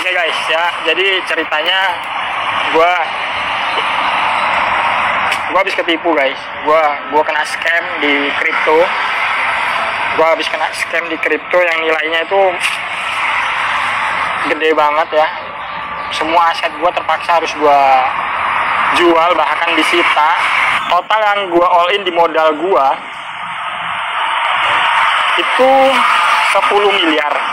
Oke guys ya, jadi ceritanya gua habis ketipu guys. Gua kena scam di kripto. Gua habis kena scam di kripto yang nilainya itu gede banget ya. Semua aset gua terpaksa harus gua jual, bahkan disita. Total yang gua all in di modal gua itu 10 miliar.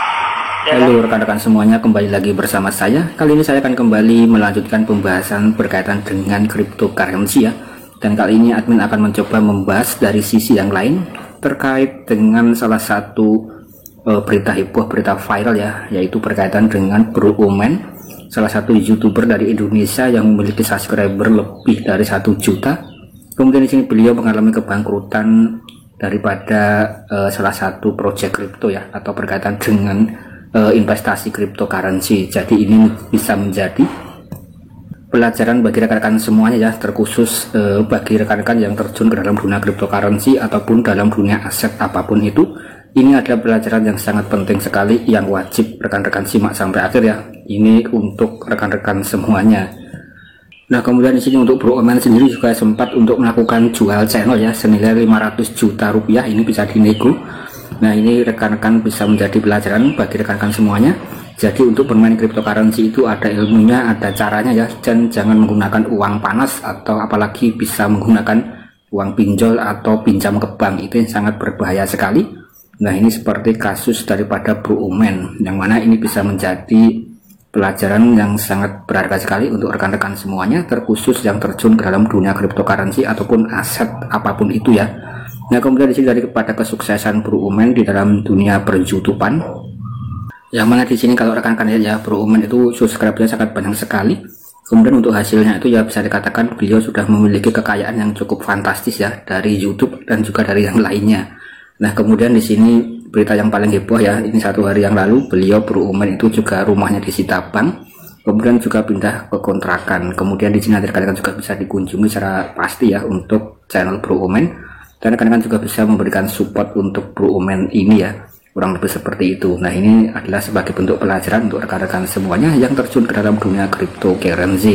Halo rekan-rekan semuanya, kembali lagi bersama saya. Kali ini saya akan kembali melanjutkan pembahasan berkaitan dengan cryptocurrency ya. Dan kali ini admin akan mencoba membahas dari sisi yang lain terkait dengan salah satu berita heboh, berita viral ya, yaitu berkaitan dengan Bro Omen, salah satu YouTuber dari Indonesia yang memiliki subscriber lebih dari 1 juta. Kemudian di sini beliau mengalami kebangkrutan daripada salah satu project crypto ya, atau berkaitan dengan investasi cryptocurrency. Jadi ini bisa menjadi pelajaran bagi rekan-rekan semuanya ya, terkhusus bagi rekan-rekan yang terjun ke dalam dunia cryptocurrency ataupun dalam dunia aset apapun itu. Ini adalah pelajaran yang sangat penting sekali yang wajib rekan-rekan simak sampai akhir ya. Ini untuk rekan-rekan semuanya. Nah, kemudian di sini untuk Bro Omen sendiri juga sempat untuk melakukan jual channel ya senilai 500 juta rupiah. Ini bisa dinego. Nah, ini rekan-rekan bisa menjadi pelajaran bagi rekan-rekan semuanya. Jadi untuk bermain cryptocurrency itu ada ilmunya, ada caranya ya, dan jangan menggunakan uang panas atau apalagi bisa menggunakan uang pinjol atau pinjam ke bank. Itu yang sangat berbahaya sekali. Nah, ini seperti kasus daripada Bro Omen, yang mana ini bisa menjadi pelajaran yang sangat berharga sekali untuk rekan-rekan semuanya, terkhusus yang terjun ke dalam dunia cryptocurrency ataupun aset apapun itu ya. Nah, kemudian di sini dari kepada kesuksesan Bro Omen di dalam dunia per-YouTubean, yang mana di sini kalau rekan-rekan lihat ya, Bro Omen itu subscribe-nya sangat banyak sekali. Kemudian untuk hasilnya itu ya bisa dikatakan beliau sudah memiliki kekayaan yang cukup fantastis ya, dari YouTube dan juga dari yang lainnya. Nah, kemudian di sini berita yang paling heboh ya, ini 1 hari yang lalu beliau Bro Omen itu juga rumahnya disita bank, kemudian juga pindah ke kontrakan. Kemudian di sini rekan-rekan juga bisa dikunjungi secara pasti ya untuk channel Bro Omen. Dan rekan-rekan juga bisa memberikan support untuk Bro Omen ini ya, kurang lebih seperti itu. Nah, ini adalah sebagai bentuk pelajaran untuk rekan-rekan semuanya yang terjun ke dalam dunia cryptocurrency.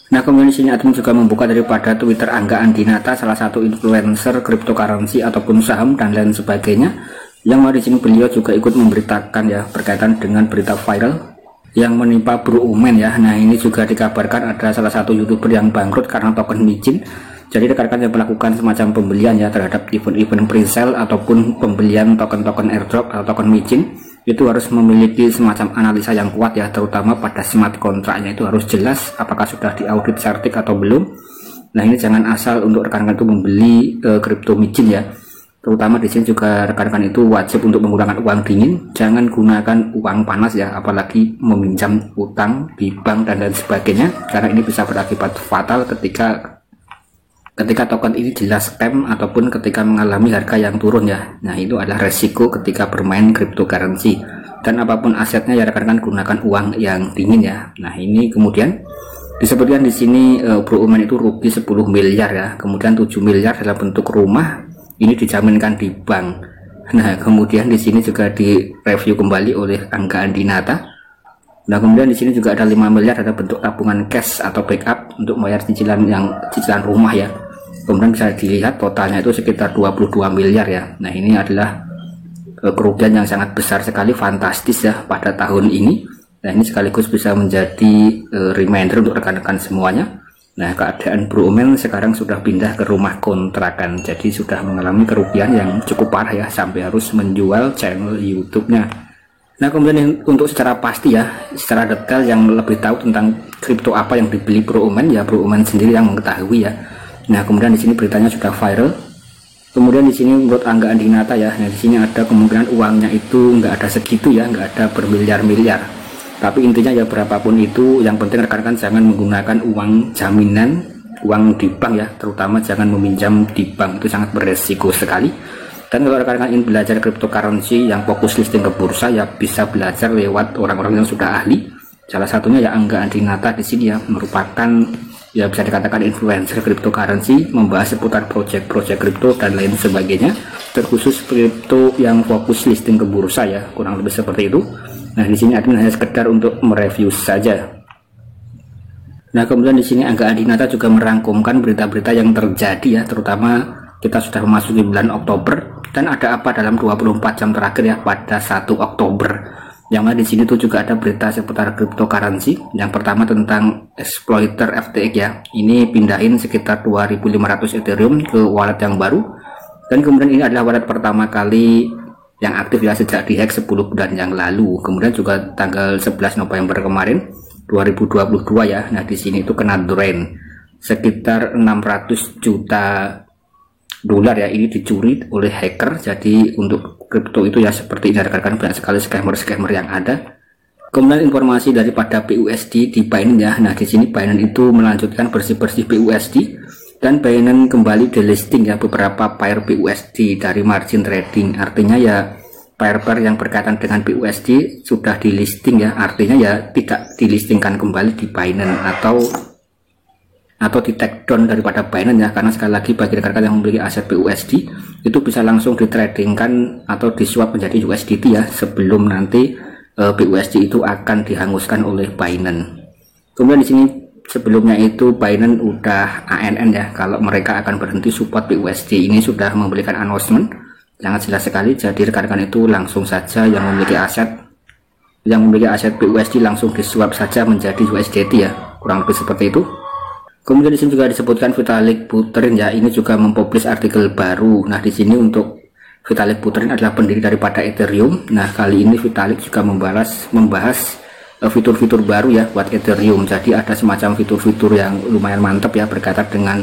Nah, kemudian di sini admin juga membuka daripada Twitter Angga Andinata, salah satu influencer cryptocurrency ataupun saham dan lain sebagainya, yang di sini beliau juga ikut memberitakan ya berkaitan dengan berita viral yang menimpa Bro Omen ya. Nah, ini juga dikabarkan ada salah satu YouTuber yang bangkrut karena token micin. Jadi rekan-rekan yang melakukan semacam pembelian ya terhadap event-event pre-sale ataupun pembelian token-token airdrop atau token micin, itu harus memiliki semacam analisa yang kuat ya, terutama pada smart kontraknya itu harus jelas apakah sudah diaudit certik atau belum. Nah, ini jangan asal untuk rekan-rekan itu membeli kripto micin ya. Terutama di sini juga rekan-rekan itu wajib untuk menggunakan uang dingin, jangan gunakan uang panas ya, apalagi meminjam utang di bank dan lain sebagainya, karena ini bisa berakibat fatal ketika token ini jelas scam ataupun ketika mengalami harga yang turun ya. Nah, itu adalah resiko ketika bermain cryptocurrency. Dan apapun asetnya ya rekan-rekan gunakan uang yang dingin ya. Nah, ini kemudian disebutkan di sini Bro Omen itu rugi 10 miliar ya. Kemudian 7 miliar dalam bentuk rumah ini dijaminkan di bank. Nah, kemudian di sini juga direview kembali oleh Angga Andinata. Nah, kemudian di sini juga ada 5 miliar ada bentuk tabungan cash atau backup untuk membayar cicilan rumah ya. Kemudian bisa dilihat totalnya itu sekitar 22 miliar ya. Nah, ini adalah kerugian yang sangat besar sekali, fantastis ya pada tahun ini. Nah, ini sekaligus bisa menjadi reminder untuk rekan-rekan semuanya. Nah, keadaan Bro Omen sekarang sudah pindah ke rumah kontrakan, jadi sudah mengalami kerugian yang cukup parah ya, sampai harus menjual channel YouTube-nya. Nah, kemudian untuk secara pasti ya, secara detail yang lebih tahu tentang kripto apa yang dibeli Bro Omen ya, Bro Omen sendiri yang mengetahui ya. Nah, kemudian di sini beritanya sudah viral. Kemudian di sini menurut Angga Andinata ya, nah di sini ada kemungkinan uangnya itu nggak ada segitu ya, nggak ada bermiliar-miliar. Tapi intinya ya berapapun itu, yang penting rekan-rekan jangan menggunakan uang jaminan, uang di bank ya, terutama jangan meminjam di bank, itu sangat beresiko sekali. Dan kalau rekan-rekan ingin belajar cryptocurrency yang fokus listing ke bursa ya, bisa belajar lewat orang-orang yang sudah ahli. Salah satunya ya Angga Andinata di sini ya, merupakan ya bisa dikatakan influencer cryptocurrency, membahas seputar project-project crypto dan lain sebagainya, terkhusus crypto yang fokus listing ke bursa ya, kurang lebih seperti itu. Nah, di sini admin hanya sekedar untuk mereview saja. Nah, kemudian di sini Angga Adinata juga merangkumkan berita-berita yang terjadi ya, terutama kita sudah memasuki bulan Oktober dan ada apa dalam 24 jam terakhir ya pada 1 Oktober. Yang mana di sini tuh juga ada berita seputar cryptocurrency. Yang pertama tentang exploiter FTX ya. Ini pindahin sekitar 2.500 Ethereum ke wallet yang baru. Dan kemudian ini adalah wallet pertama kali yang aktif ya sejak dihack 10 bulan yang lalu. Kemudian juga tanggal 11 November kemarin 2022 ya. Nah, di sini itu kena drain sekitar 600 juta dolar ya, ini dicuri oleh hacker. Jadi untuk kripto itu ya seperti ini rekan-rekan, banyak sekali scammer yang ada. Kemudian informasi daripada BUSD di Binance ya. Nah, di sini Binance itu melanjutkan bersih-bersih BUSD dan Binance kembali delisting ya beberapa pair BUSD dari margin trading. Artinya ya pair-pair yang berkaitan dengan BUSD sudah di listing ya, artinya ya tidak dilistingkan kembali di Binance atau di take down daripada Binance ya, karena sekali lagi bagi rekan-rekan yang memiliki aset BUSD itu bisa langsung ditradingkan atau disuap menjadi USDT ya sebelum nanti BUSD itu akan dihanguskan oleh Binance. Kemudian di sini sebelumnya itu Binance udah ANN ya kalau mereka akan berhenti support BUSD. Ini sudah memberikan announcement sangat jelas sekali. Jadi rekan-rekan itu langsung saja yang memiliki aset BUSD langsung disuap saja menjadi USDT ya, kurang lebih seperti itu. Kemudian di sini juga disebutkan Vitalik Buterin ya, ini juga mempublish artikel baru. Nah, di sini untuk Vitalik Buterin adalah pendiri daripada Ethereum. Nah, kali ini Vitalik juga membahas fitur-fitur baru ya buat Ethereum. Jadi ada semacam fitur-fitur yang lumayan mantap ya berkaitan dengan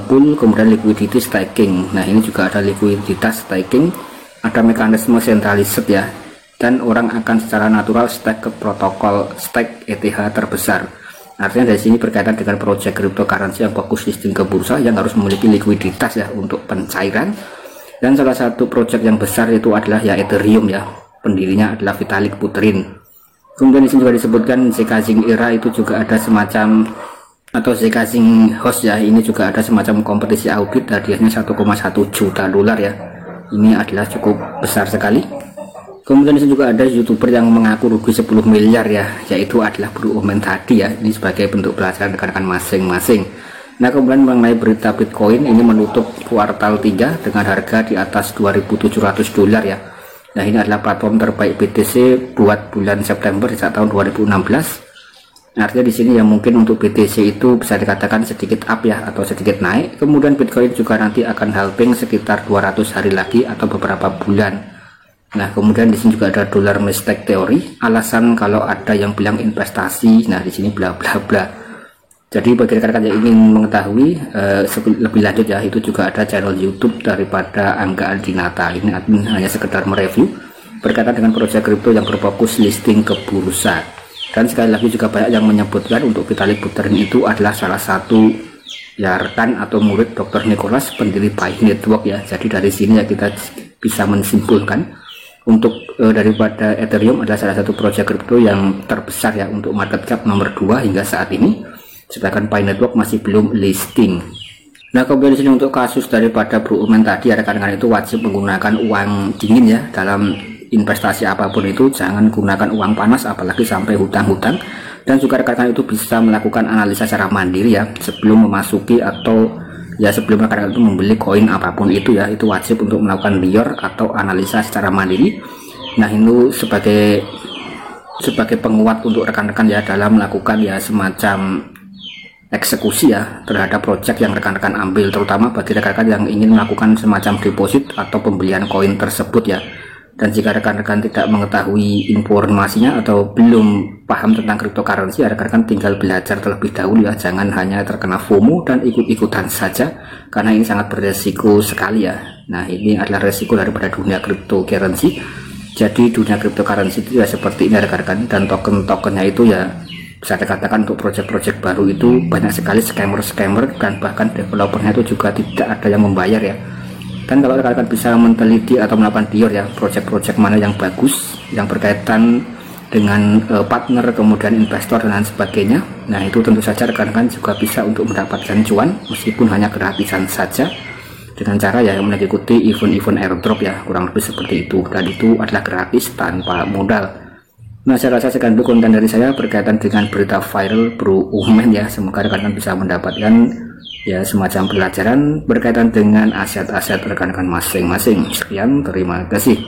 pool, kemudian liquidity staking. Nah, ini juga ada likuiditas staking, ada mekanisme centralized ya, dan orang akan secara natural stake ke protokol stake ETH terbesar. Artinya dari sini berkaitan dengan project cryptocurrency yang fokus listing ke bursa yang harus memiliki likuiditas ya untuk pencairan. Dan salah satu project yang besar itu adalah ya Ethereum ya, pendirinya adalah Vitalik Buterin. Kemudian di sini juga disebutkan zkSync Era itu juga ada semacam, atau zkSync Host ya, ini juga ada semacam kompetisi audit, hadiahnya 1,1 juta dolar ya. Ini adalah cukup besar sekali. Kemudian disini juga ada YouTuber yang mengaku rugi 10 miliar ya, yaitu adalah Bro Omen tadi ya. Ini sebagai bentuk pelajaran rekan-rekan masing-masing. Nah, kemudian mengenai berita Bitcoin, ini menutup kuartal 3 dengan harga di atas 2.700 dolar ya. Nah, ini adalah platform terbaik BTC buat bulan September sejak tahun 2016. Artinya di sini ya mungkin untuk BTC itu bisa dikatakan sedikit up ya atau sedikit naik. Kemudian Bitcoin juga nanti akan halving sekitar 200 hari lagi atau beberapa bulan. Nah, kemudian di sini juga ada dollar mistake teori, alasan kalau ada yang bilang investasi. Nah, di sini bla bla bla. Jadi bagi rekan-rekan yang ingin mengetahui lebih lanjut ya, itu juga ada channel YouTube daripada Angga Adinata. Ini admin hanya sekedar mereview berkaitan dengan proyek kripto yang berfokus listing ke bursa. Dan sekali lagi juga banyak yang menyebutkan untuk Vitalik Buterin itu adalah salah satu ya rekan atau murid Dr. Nicholas, pendiri Pi Network ya. Jadi dari sini ya kita bisa menyimpulkan untuk daripada Ethereum adalah salah satu proyek kripto yang terbesar ya untuk market cap nomor 2 hingga saat ini, sedangkan Pi Network masih belum listing. Nah, kemudian di sini untuk kasus daripada Bro Omen tadi, rekan-rekan itu wajib menggunakan uang dingin ya dalam investasi apapun itu, jangan gunakan uang panas apalagi sampai hutang-hutang. Dan juga rekan-rekan itu bisa melakukan analisa secara mandiri ya sebelum memasuki atau ya sebelum rekan-rekan itu membeli koin apapun itu ya, itu wajib untuk melakukan lior atau analisa secara mandiri. Nah, itu sebagai penguat untuk rekan-rekan ya dalam melakukan ya semacam eksekusi ya terhadap project yang rekan-rekan ambil, terutama bagi rekan-rekan yang ingin melakukan semacam deposit atau pembelian koin tersebut ya. Dan jika rekan-rekan tidak mengetahui informasinya atau belum paham tentang cryptocurrency, ya rekan-rekan tinggal belajar terlebih dahulu ya, jangan hanya terkena FOMO dan ikut-ikutan saja, karena ini sangat beresiko sekali ya. Nah, ini adalah resiko daripada dunia cryptocurrency. Jadi dunia cryptocurrency itu ya seperti ini rekan-rekan, dan token-tokennya itu ya bisa dikatakan untuk project-project baru itu banyak sekali scammer-scammer, dan bahkan developernya itu juga tidak ada yang membayar ya. Dan kalau rekan-rekan bisa meneliti atau melakukan dior ya project-project mana yang bagus, yang berkaitan dengan partner, kemudian investor dan lain sebagainya, nah itu tentu saja rekan-rekan juga bisa untuk mendapatkan cuan meskipun hanya gratisan saja, dengan cara ya mengikuti event-event airdrop ya, kurang lebih seperti itu. Dan itu adalah gratis tanpa modal. Nah, saya rasa sekian dulu konten dari saya berkaitan dengan berita viral Bro Umen ya. Semoga rekan-rekan bisa mendapatkan ya semacam pelajaran berkaitan dengan aset-aset rekan-rekan masing-masing. Sekian, terima kasih.